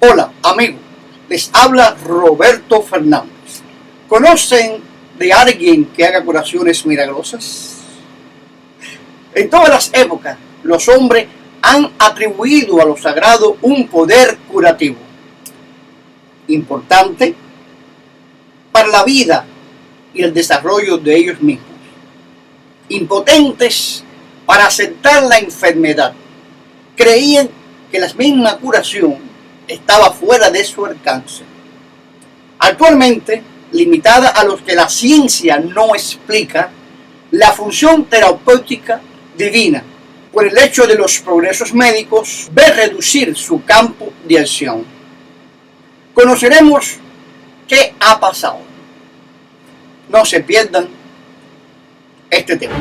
Hola, amigos. Les habla Roberto Fernández. ¿Conocen de alguien que haga curaciones milagrosas? En todas las épocas, los hombres han atribuido a lo sagrado un poder curativo importante para la vida y el desarrollo de ellos mismos, impotentes para aceptar la enfermedad. Creían que la misma curación estaba fuera de su alcance. Actualmente, limitada a los que la ciencia no explica, la función terapéutica divina, por el hecho de los progresos médicos, ve reducir su campo de acción. Conoceremos qué ha pasado. No se pierdan este tema.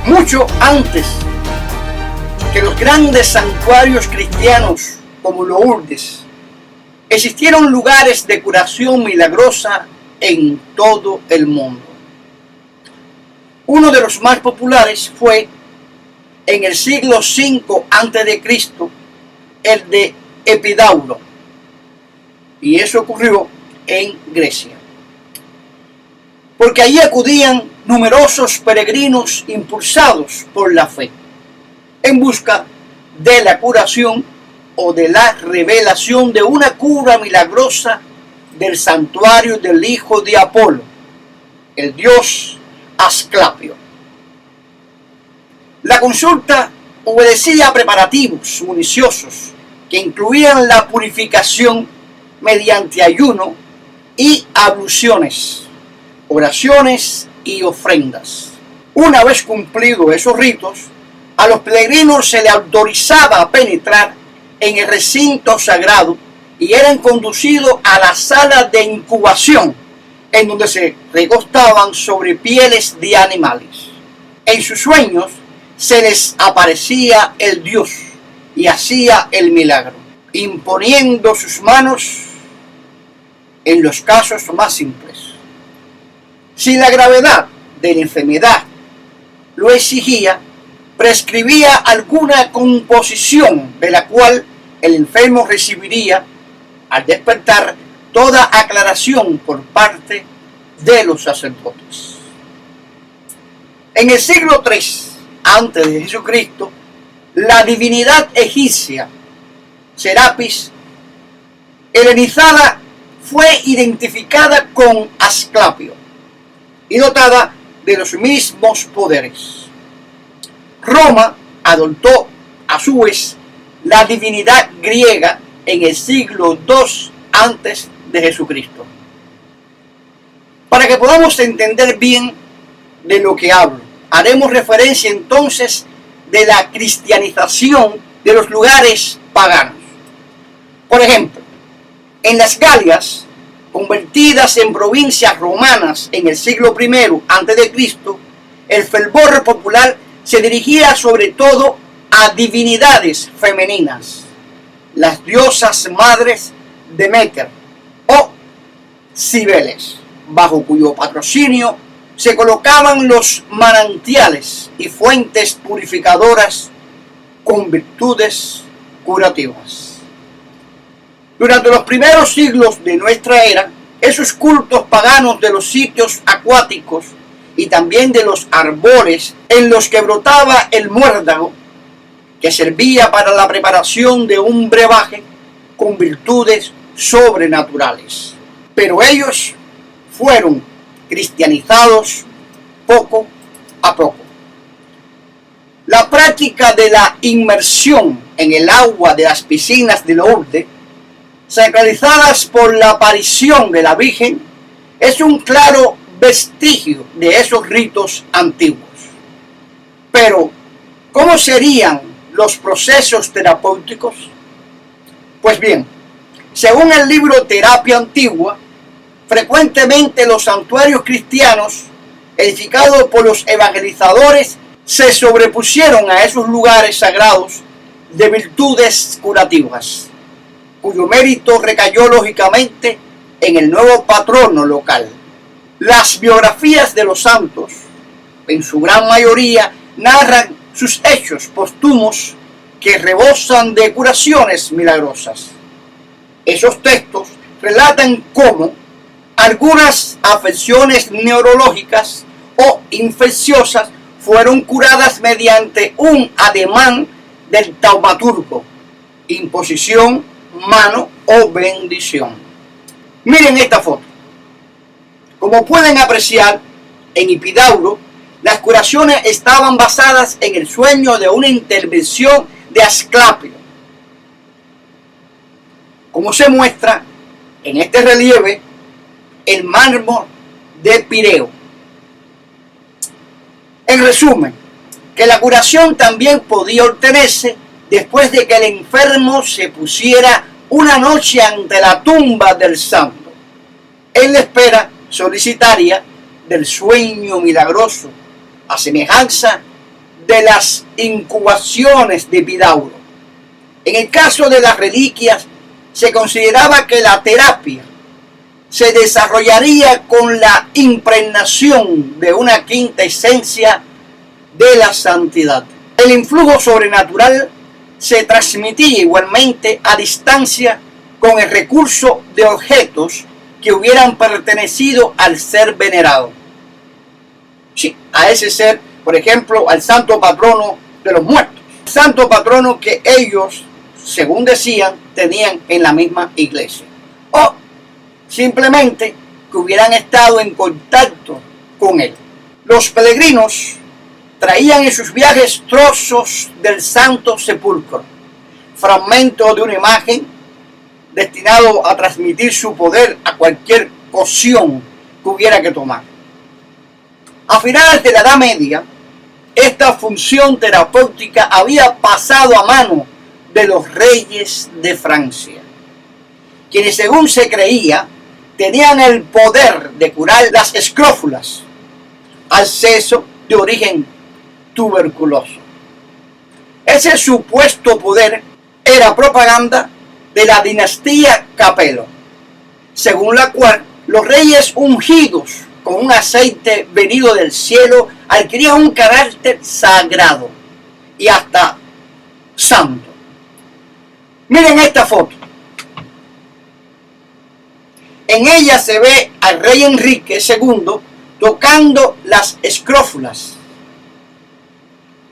Mucho antes que los grandes santuarios cristianos como Lourdes, existieron lugares de curación milagrosa en todo el mundo. Uno de los más populares fue en el siglo V a.C., el de Epidauro, y eso ocurrió en Grecia, porque allí acudían numerosos peregrinos impulsados por la fe, en busca de la curación o de la revelación de una cura milagrosa del santuario del hijo de Apolo, el dios Asclepio. La consulta obedecía a preparativos minuciosos que incluían la purificación mediante ayuno y abluciones, oraciones y ofrendas. Una vez cumplidos esos ritos, a los peregrinos se les autorizaba a penetrar en el recinto sagrado y eran conducidos a la sala de incubación, en donde se recostaban sobre pieles de animales. En sus sueños se les aparecía el Dios y hacía el milagro, imponiendo sus manos en los casos más simples. Si la gravedad de la enfermedad lo exigía, prescribía alguna composición de la cual el enfermo recibiría al despertar toda aclaración por parte de los sacerdotes. En el siglo III antes de Jesucristo, la divinidad egipcia Serapis helenizada fue identificada con Asclepio y dotada de los mismos poderes. Roma adoptó a su vez la divinidad griega en el siglo II antes de Jesucristo. Para que podamos entender bien de lo que hablo, haremos referencia entonces de la cristianización de los lugares paganos. Por ejemplo, En las Galias, convertidas en provincias romanas en el siglo I a.C., el fervor popular se dirigía sobre todo a divinidades femeninas, las diosas madres Deméter o Cibeles, bajo cuyo patrocinio se colocaban los manantiales y fuentes purificadoras con virtudes curativas. Durante los primeros siglos de nuestra era, esos cultos paganos de los sitios acuáticos y también de los arbores en los que brotaba el muérdago, que servía para la preparación de un brebaje con virtudes sobrenaturales. Pero ellos fueron cristianizados poco a poco. La práctica de la inmersión en el agua de las piscinas de Lourdes, sacralizadas por la aparición de la Virgen, es un claro vestigio de esos ritos antiguos. Pero, ¿cómo serían los procesos terapéuticos? Pues bien, según el libro Terapia Antigua, frecuentemente los santuarios cristianos, edificados por los evangelizadores, se sobrepusieron a esos lugares sagrados de virtudes curativas, cuyo mérito recayó lógicamente en el nuevo patrono local. Las biografías de los santos, en su gran mayoría, narran sus hechos póstumos que rebosan de curaciones milagrosas. Esos textos relatan cómo algunas afecciones neurológicas o infecciosas fueron curadas mediante un ademán del taumaturgo, imposición, mano o bendición. Miren esta foto. Como pueden apreciar, en Epidauro, las curaciones estaban basadas en el sueño de una intervención de Asclepio, como se muestra en este relieve el mármol de Pireo. En resumen, que la curación también podía obtenerse después de que el enfermo se pusiera una noche ante la tumba del santo, en la espera solicitaria del sueño milagroso, a semejanza de las incubaciones de Epidauro. En el caso de las reliquias, se consideraba que la terapia se desarrollaría con la impregnación de una quinta esencia de la santidad. El influjo sobrenatural se transmitía igualmente a distancia con el recurso de objetos que hubieran pertenecido al ser venerado. Sí, a ese ser, por ejemplo, al santo patrono de los muertos, santo patrono que ellos, según decían, tenían en la misma iglesia. O simplemente que hubieran estado en contacto con él. Los peregrinos traían en sus viajes trozos del Santo Sepulcro, fragmentos de una imagen destinado a transmitir su poder a cualquier poción que hubiera que tomar. A finales de la Edad Media, esta función terapéutica había pasado a mano de los reyes de Francia, quienes, según se creía, tenían el poder de curar las escrófulas, absceso de origen tuberculoso. Ese supuesto poder era propaganda de la dinastía Capelo, según la cual los reyes ungidos con un aceite venido del cielo adquirían un carácter sagrado y hasta santo. Miren esta foto. En ella se ve al rey Enrique II tocando las escrófulas.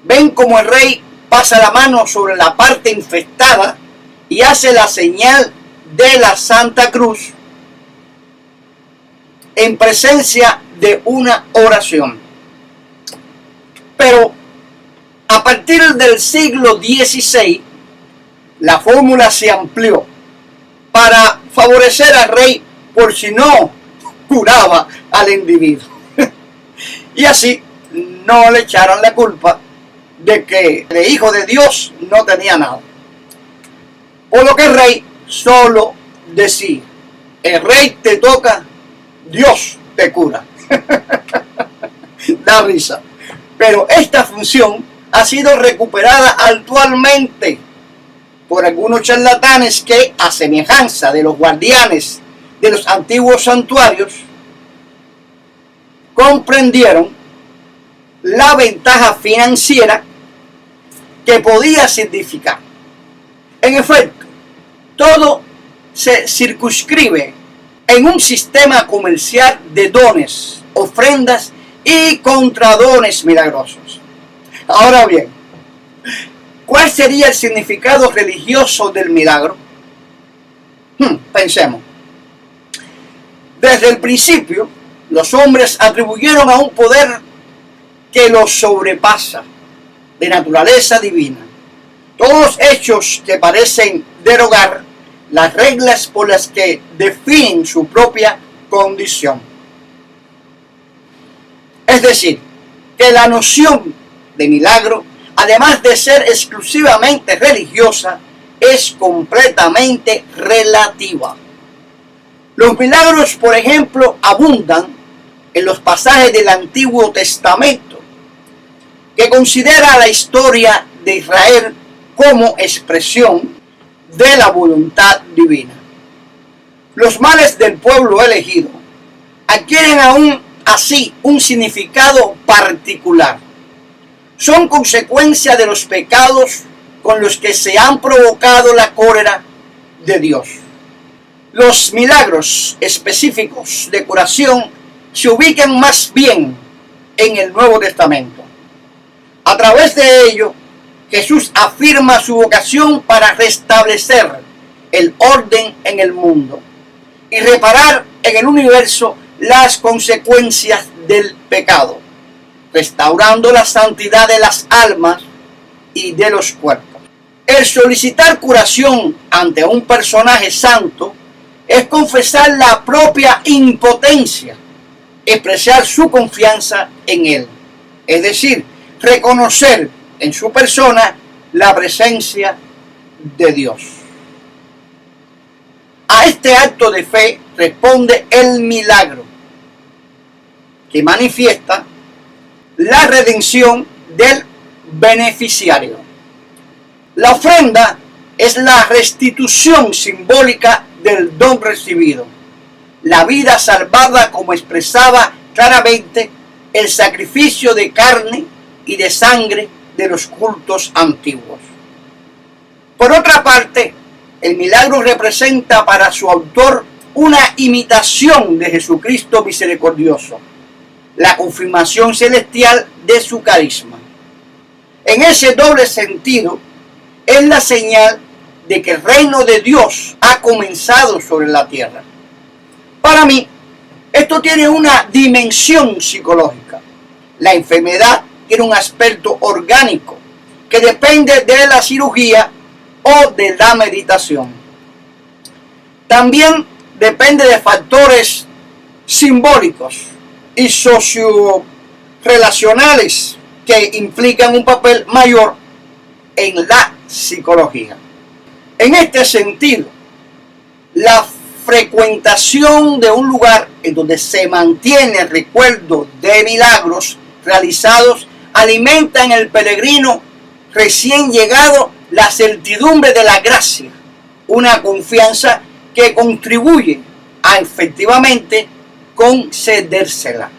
Ven como el rey pasa la mano sobre la parte infectada y hace la señal de la Santa Cruz en presencia de una oración. Pero a partir del siglo XVI, la fórmula se amplió para favorecer al rey por si no curaba al individuo. Y así no le echaron la culpa de que el Hijo de Dios no tenía nada. Por lo que el rey solo decía: el rey te toca, Dios te cura. Da risa. Pero esta función ha sido recuperada actualmente por algunos charlatanes que, a semejanza de los guardianes de los antiguos santuarios, comprendieron la ventaja financiera que podía significar. En efecto, todo se circunscribe en un sistema comercial de dones, ofrendas y contradones milagrosos. Ahora bien, ¿cuál sería el significado religioso del milagro? Pensemos. Desde el principio, los hombres atribuyeron a un poder que los sobrepasa, de naturaleza divina, todos los hechos que parecen derogar las reglas por las que definen su propia condición. Es decir, que la noción de milagro, además de ser exclusivamente religiosa, es completamente relativa. Los milagros, por ejemplo, abundan en los pasajes del Antiguo Testamento, que considera la historia de Israel como expresión de la voluntad divina. Los males del pueblo elegido adquieren aún así un significado particular. Son consecuencia de los pecados con los que se han provocado la cólera de Dios. Los milagros específicos de curación se ubican más bien en el Nuevo Testamento. A través de ello, Jesús afirma su vocación para restablecer el orden en el mundo y reparar en el universo las consecuencias del pecado, restaurando la santidad de las almas y de los cuerpos. El solicitar curación ante un personaje santo es confesar la propia impotencia, expresar su confianza en él, es decir, reconocer en su persona la presencia de Dios. A este acto de fe responde el milagro, que manifiesta la redención del beneficiario. La ofrenda es la restitución simbólica del don recibido, la vida salvada, como expresaba claramente el sacrificio de carne y de sangre de los cultos antiguos. Por otra parte, el milagro representa para su autor una imitación de Jesucristo misericordioso, la confirmación celestial de su carisma. En ese doble sentido, es la señal de que el reino de Dios ha comenzado sobre la tierra. Para mí, esto tiene una dimensión psicológica. La enfermedad tiene un aspecto orgánico que depende de la cirugía o de la meditación. También depende de factores simbólicos y socio-relacionales que implican un papel mayor en la psicología. En este sentido, la frecuentación de un lugar en donde se mantiene el recuerdo de milagros realizados alimenta en el peregrino recién llegado la certidumbre de la gracia, una confianza que contribuye a efectivamente concedérsela.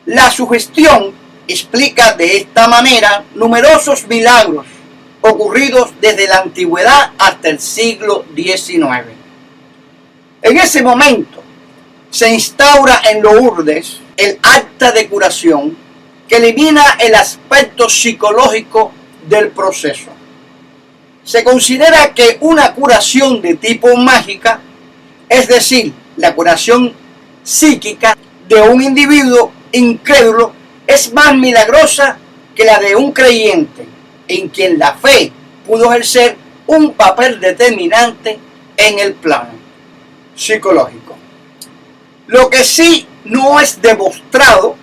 La sugestión explica de esta manera numerosos milagros ocurridos desde la antigüedad hasta el siglo XIX. En ese momento se instaura en Lourdes el acta de curación que elimina el aspecto psicológico del proceso. Se considera que una curación de tipo mágica, es decir, la curación psíquica de un individuo incrédulo, es más milagrosa que la de un creyente, en quien la fe pudo ejercer un papel determinante en el plano psicológico. Lo que sí no es demostrado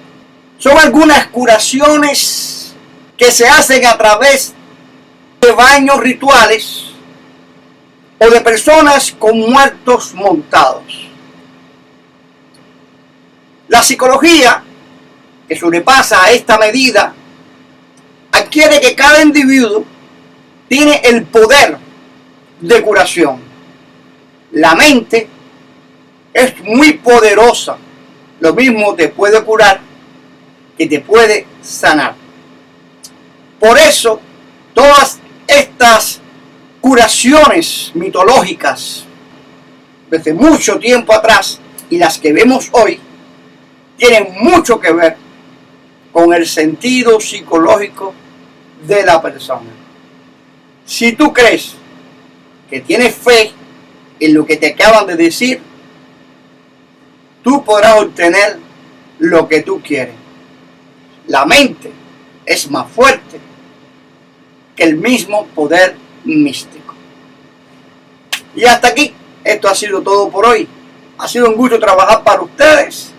son algunas curaciones que se hacen a través de baños rituales o de personas con muertos montados. La psicología, que sobrepasa a esta medida, adquiere que cada individuo tiene el poder de curación. La mente es muy poderosa. Lo mismo te puede curar que te puede sanar. Por eso, todas estas curaciones mitológicas desde mucho tiempo atrás y las que vemos hoy tienen mucho que ver con el sentido psicológico de la persona. Si tú crees que tienes fe en lo que te acaban de decir, tú podrás obtener lo que tú quieres. La mente es más fuerte que el mismo poder místico. Y hasta aquí, esto ha sido todo por hoy. Ha sido un gusto trabajar para ustedes.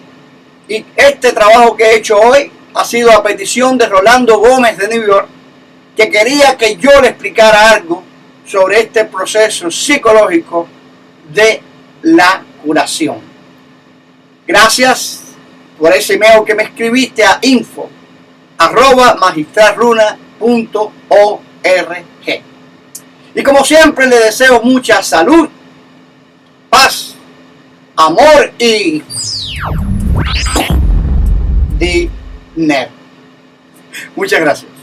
Y este trabajo que he hecho hoy ha sido a petición de Rolando Gómez de New York, que quería que yo le explicara algo sobre este proceso psicológico de la curación. Gracias por ese email que me escribiste a info@magistralruna.org. Y como siempre le deseo mucha salud, paz, amor y dinero. Muchas gracias.